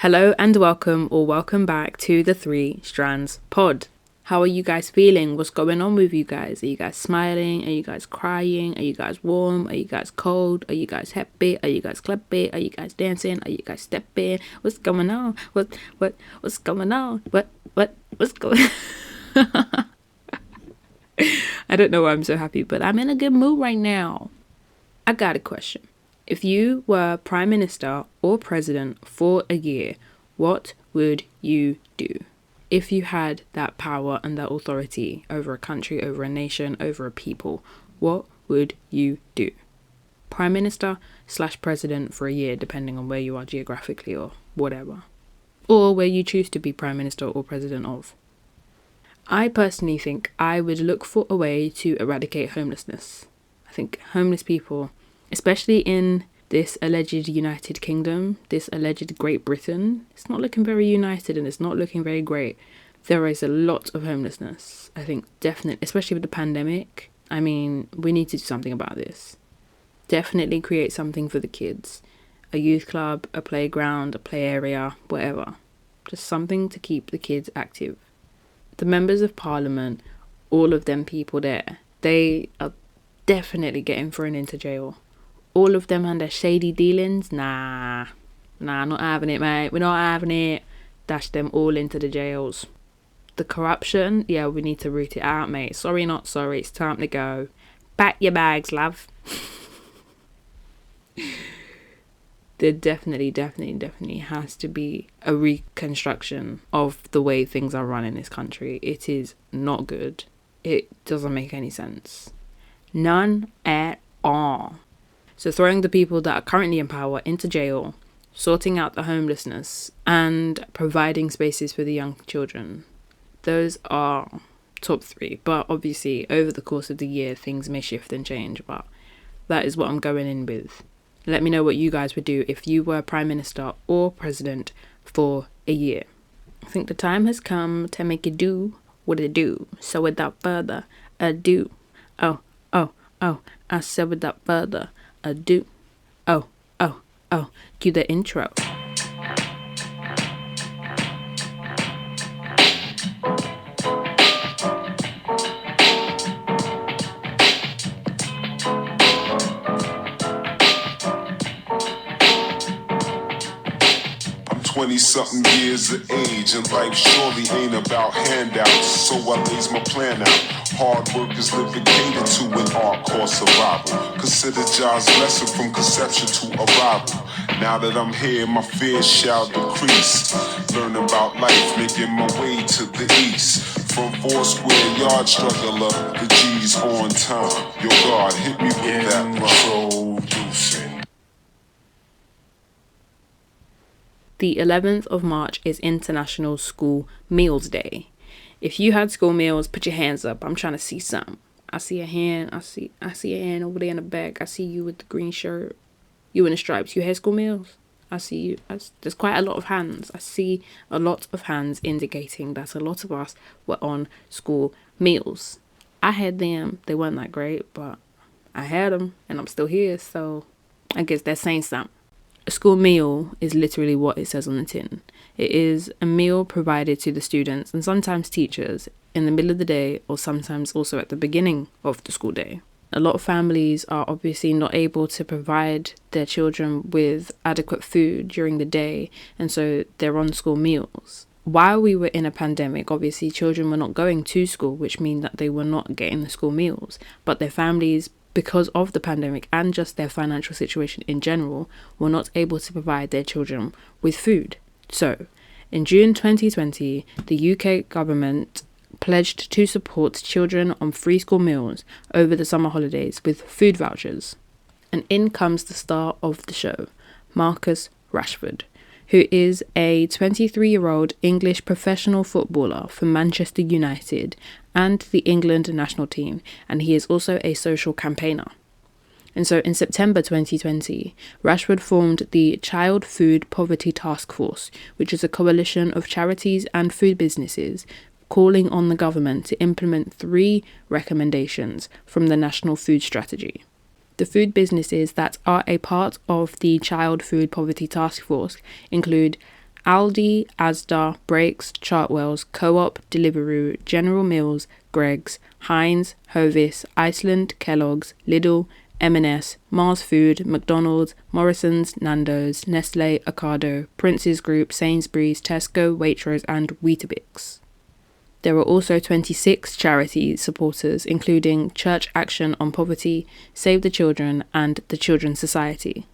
Hello and welcome or welcome back to the Three Strands Pod. How are you guys feeling? What's going on with you guys? Are you guys smiling? Are you guys crying? Are you guys warm? Are you guys cold? Are you guys happy? Are you guys clapping? Are you guys dancing? Are you guys stepping? What's going on? What's going on? What's going on? I don't know why I'm so happy, but I'm in a good mood right now. I got a question. If you were Prime Minister or President for a year, what would you do? If you had that power and that authority over a country, over a nation, over a people, what would you do? Prime Minister / President for a year, depending on where you are geographically or whatever. Or where you choose to be Prime Minister or President of. I personally think I would look for a way to eradicate homelessness. I think homeless people, especially in this alleged United Kingdom, this alleged Great Britain, it's not looking very united and it's not looking very great. There is a lot of homelessness. I think definitely, especially with the pandemic. I mean, we need to do something about this. Definitely create something for the kids. A youth club, a playground, a play area, whatever. Just something to keep the kids active. The members of Parliament, all of them people there, they are definitely getting thrown into jail. All of them and their shady dealings, nah, not having it, mate. We're not having it. Dash them all into the jails. The corruption, yeah, we need to root it out, mate. Sorry, not sorry. It's time to go. Pack your bags, love. There definitely has to be a reconstruction of the way things are run in this country. It is not good. It doesn't make any sense. None at all. So throwing the people that are currently in power into jail, sorting out the homelessness, and providing spaces for the young children. Those are top 3. But obviously, over the course of the year, things may shift and change. But that is what I'm going in with. Let me know what you guys would do if you were Prime Minister or President for a year. I think the time has come to make it do what it do. So without further ado, I said without further ado, cue the intro. I'm 20-something years of age, and life surely ain't about handouts. So I lays my plan out. Hard work is living catered to an art called survival. Consider John's lesson from conception to arrival. Now that I'm here, my fears shall decrease. Learn about life, making my way to the east. From 4 square yard struggler, the G's on time. Yo, God, hit me with that introducing. The 11th of March is International School Meals Day. If you had school meals, put your hands up. I'm trying to see some. I see a hand. I see a hand over there in the back. I see you with the green shirt. You in the stripes. You had school meals? I see you. There's quite a lot of hands. I see a lot of hands indicating that a lot of us were on school meals. I had them. They weren't that great, but I had them and I'm still here. So I guess that's saying something. A school meal is literally what it says on the tin. It is a meal provided to the students and sometimes teachers in the middle of the day or sometimes also at the beginning of the school day. A lot of families are obviously not able to provide their children with adequate food during the day, and so they're on school meals. While we were in a pandemic, obviously children were not going to school, which means that they were not getting the school meals, but their families, because of the pandemic and just their financial situation in general, were not able to provide their children with food. So, in June 2020, the UK government pledged to support children on free school meals over the summer holidays with food vouchers. And in comes the star of the show, Marcus Rashford, who is a 23-year-old English professional footballer for Manchester United and the England national team, and he is also a social campaigner. And so in September 2020, Rashford formed the Child Food Poverty Task Force, which is a coalition of charities and food businesses calling on the government to implement 3 recommendations from the National Food Strategy. The food businesses that are a part of the Child Food Poverty Task Force include Aldi, Asda, Brakes, Chartwells, Co-op, Deliveroo, General Mills, Greggs, Heinz, Hovis, Iceland, Kellogg's, Lidl, M&S, Mars Food, McDonald's, Morrison's, Nando's, Nestle, Ocado, Prince's Group, Sainsbury's, Tesco, Waitrose and Weetabix. There were also 26 charity supporters, including Church Action on Poverty, Save the Children and the Children's Society.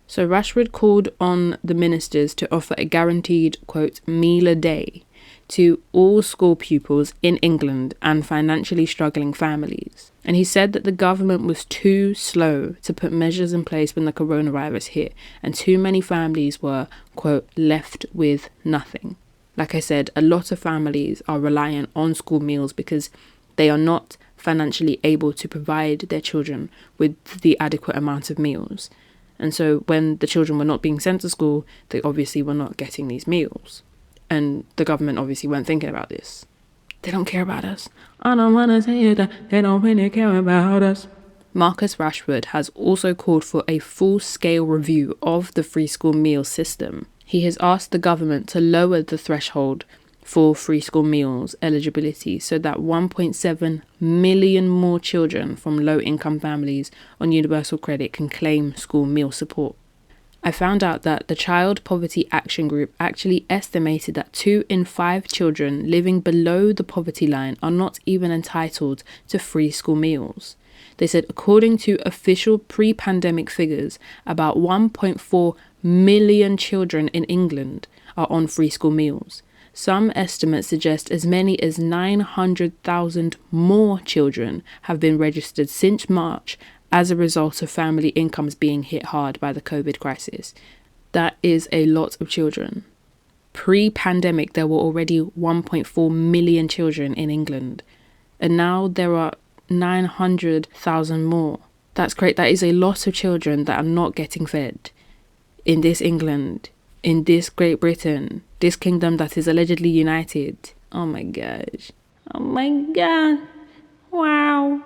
So Rashford called on the ministers to offer a guaranteed, quote, meal a day to all school pupils in England and financially struggling families. And he said that the government was too slow to put measures in place when the coronavirus hit, and too many families were, quote, left with nothing. Like I said, a lot of families are reliant on school meals because they are not financially able to provide their children with the adequate amount of meals. And so when the children were not being sent to school, they obviously were not getting these meals. And the government obviously weren't thinking about this. They don't care about us. I don't want to say that they don't really care about us. Marcus Rashford has also called for a full-scale review of the free school meal system. He has asked the government to lower the threshold for free school meals eligibility so that 1.7 million more children from low-income families on universal credit can claim school meal support. I found out that the Child Poverty Action Group actually estimated that 2 in 5 children living below the poverty line are not even entitled to free school meals. They said according to official pre-pandemic figures, about 1.4 million children in England are on free school meals. Some estimates suggest as many as 900,000 more children have been registered since March as a result of family incomes being hit hard by the COVID crisis. That is a lot of children. Pre-pandemic, there were already 1.4 million children in England, and now there are 900,000 more. That's great. That is a lot of children that are not getting fed in this England, in this Great Britain, this kingdom that is allegedly united. Oh my gosh. Oh my god. Wow.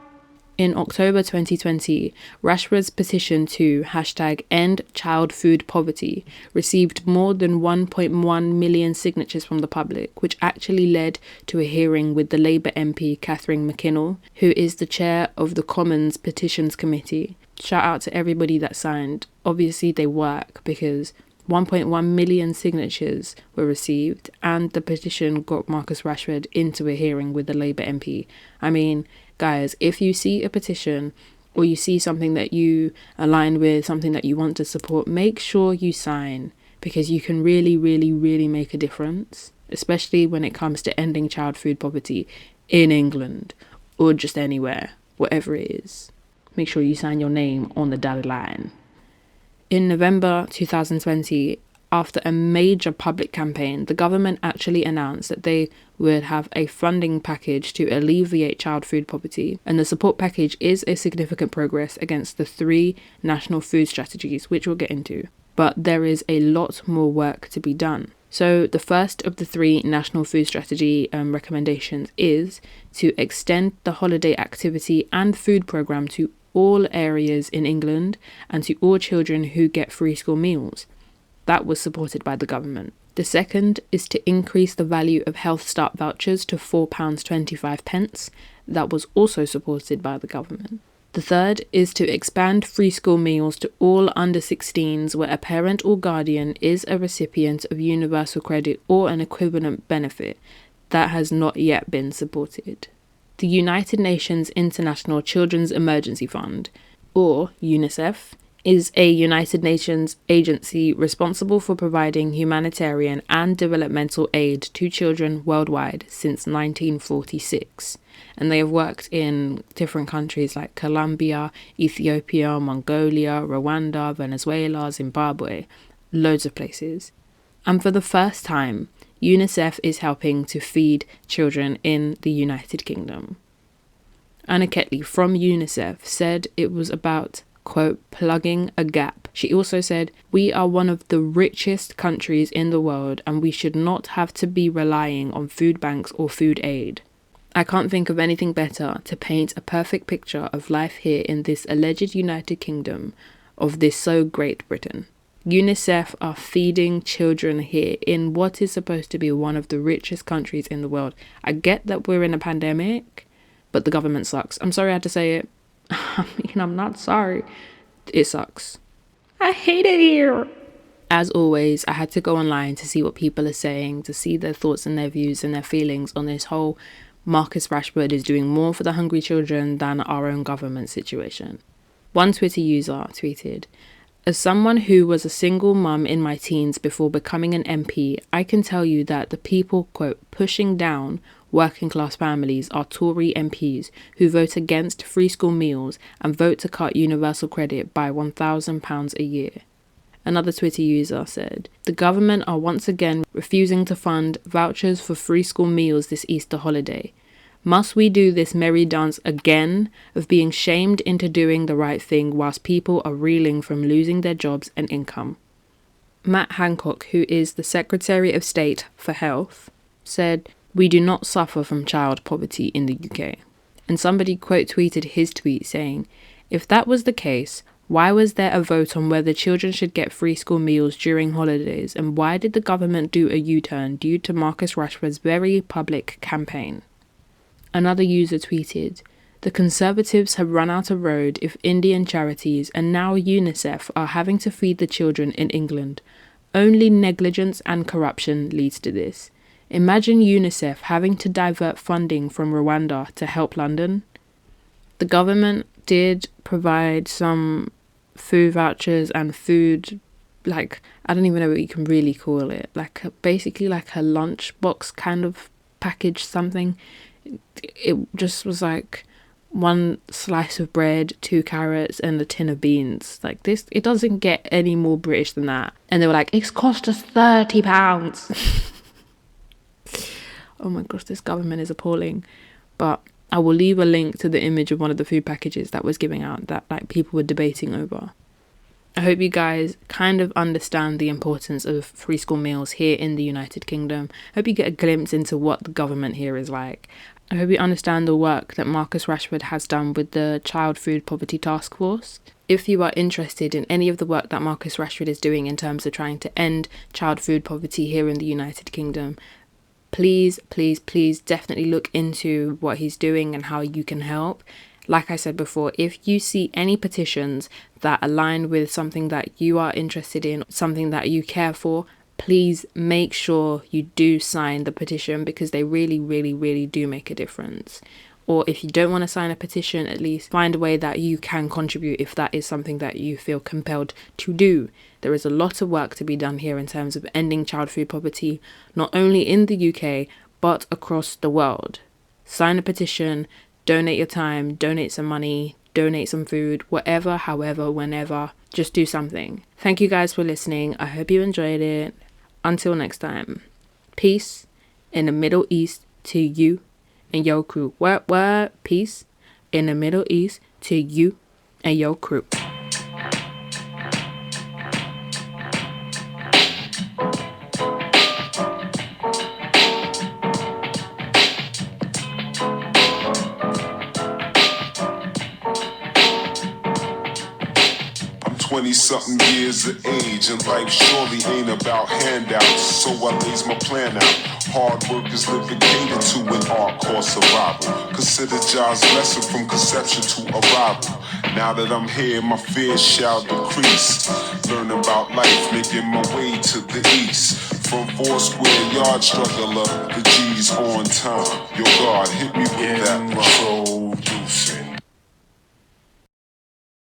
In October 2020, Rashford's petition to #EndChildFoodPoverty received more than 1.1 million signatures from the public, which actually led to a hearing with the Labour MP Catherine McKinnell, who is the chair of the Commons Petitions Committee. Shout out to everybody that signed. Obviously they work because 1.1 million signatures were received and the petition got Marcus Rashford into a hearing with the Labour MP. I mean, guys, if you see a petition or you see something that you align with, something that you want to support, make sure you sign, because you can really, really, really make a difference, especially when it comes to ending child food poverty in England or just anywhere, whatever it is. Make sure you sign your name on the dotted line. In November 2020, after a major public campaign, the government actually announced that they would have a funding package to alleviate child food poverty. And the support package is a significant progress against the 3 national food strategies, which we'll get into. But there is a lot more work to be done. So the first of the 3 national food strategy recommendations is to extend the holiday activity and food programme to all areas in England and to all children who get free school meals. That was supported by the government. The second is to increase the value of Health Start vouchers to £4.25. That was also supported by the government. The third is to expand free school meals to all under 16s where a parent or guardian is a recipient of universal credit or an equivalent benefit. That has not yet been supported. The United Nations International Children's Emergency Fund, or UNICEF, is a United Nations agency responsible for providing humanitarian and developmental aid to children worldwide since 1946. And they have worked in different countries like Colombia, Ethiopia, Mongolia, Rwanda, Venezuela, Zimbabwe, loads of places. And for the first time, UNICEF is helping to feed children in the United Kingdom. Anna Ketley from UNICEF said it was about, quote, plugging a gap. She also said, "We are one of the richest countries in the world and we should not have to be relying on food banks or food aid." I can't think of anything better to paint a perfect picture of life here in this alleged United Kingdom of this so Great Britain. UNICEF are feeding children here in what is supposed to be one of the richest countries in the world. I get that we're in a pandemic, but the government sucks. I'm sorry I had to say it. I mean, I'm not sorry. It sucks. I hate it here. As always, I had to go online to see what people are saying, to see their thoughts and their views and their feelings on this whole Marcus Rashford is doing more for the hungry children than our own government situation. One Twitter user tweeted, "As someone who was a single mum in my teens before becoming an MP, I can tell you that the people, quote, pushing down working class families are Tory MPs who vote against free school meals and vote to cut universal credit by £1,000 a year." Another Twitter user said, "The government are once again refusing to fund vouchers for free school meals this Easter holiday. Must we do this merry dance again of being shamed into doing the right thing whilst people are reeling from losing their jobs and income?" Matt Hancock, who is the Secretary of State for Health, said, "We do not suffer from child poverty in the UK." And somebody quote tweeted his tweet saying, "If that was the case, why was there a vote on whether children should get free school meals during holidays, and why did the government do a U-turn due to Marcus Rashford's very public campaign?" Another user tweeted, "The Conservatives have run out of road if Indian charities and now UNICEF are having to feed the children in England. Only negligence and corruption leads to this. Imagine UNICEF having to divert funding from Rwanda to help London." The government did provide some food vouchers and food, like, I don't even know what you can really call it, like basically like a lunchbox kind of package something. It just was like one slice of bread, 2 carrots and a tin of beans. Like this, it doesn't get any more British than that. And they were like, "It's cost us £30. Oh my gosh, this government is appalling. But I will leave a link to the image of one of the food packages that was giving out that like people were debating over. I hope you guys kind of understand the importance of free school meals here in the United Kingdom. I hope you get a glimpse into what the government here is like. I hope you understand the work that Marcus Rashford has done with the Child Food Poverty Task Force. If you are interested in any of the work that Marcus Rashford is doing in terms of trying to end child food poverty here in the United Kingdom, please definitely look into what he's doing and how you can help. Like I said before, if you see any petitions that align with something that you are interested in, something that you care for, please make sure you do sign the petition, because they really do make a difference. Or if you don't want to sign a petition, at least find a way that you can contribute if that is something that you feel compelled to do. There is a lot of work to be done here in terms of ending child food poverty, not only in the UK, but across the world. Sign a petition, donate your time, donate some money, donate some food, whatever, however, whenever, just do something. Thank you guys for listening. I hope you enjoyed it. Until next time, peace in the Middle East to you and your crew. What? Peace in the Middle East to you and your crew. I'm 20-something years of age, and life surely ain't about handouts. So I lays my plan out. Hard work is living catered to an art called survival. Consider Jah's lesson from conception to arrival. Now that I'm here, my fears shall decrease. Learn about life, making my way to the east. From 4 square yard struggler, the G's on time. Yo, God, hit me with that rhyme.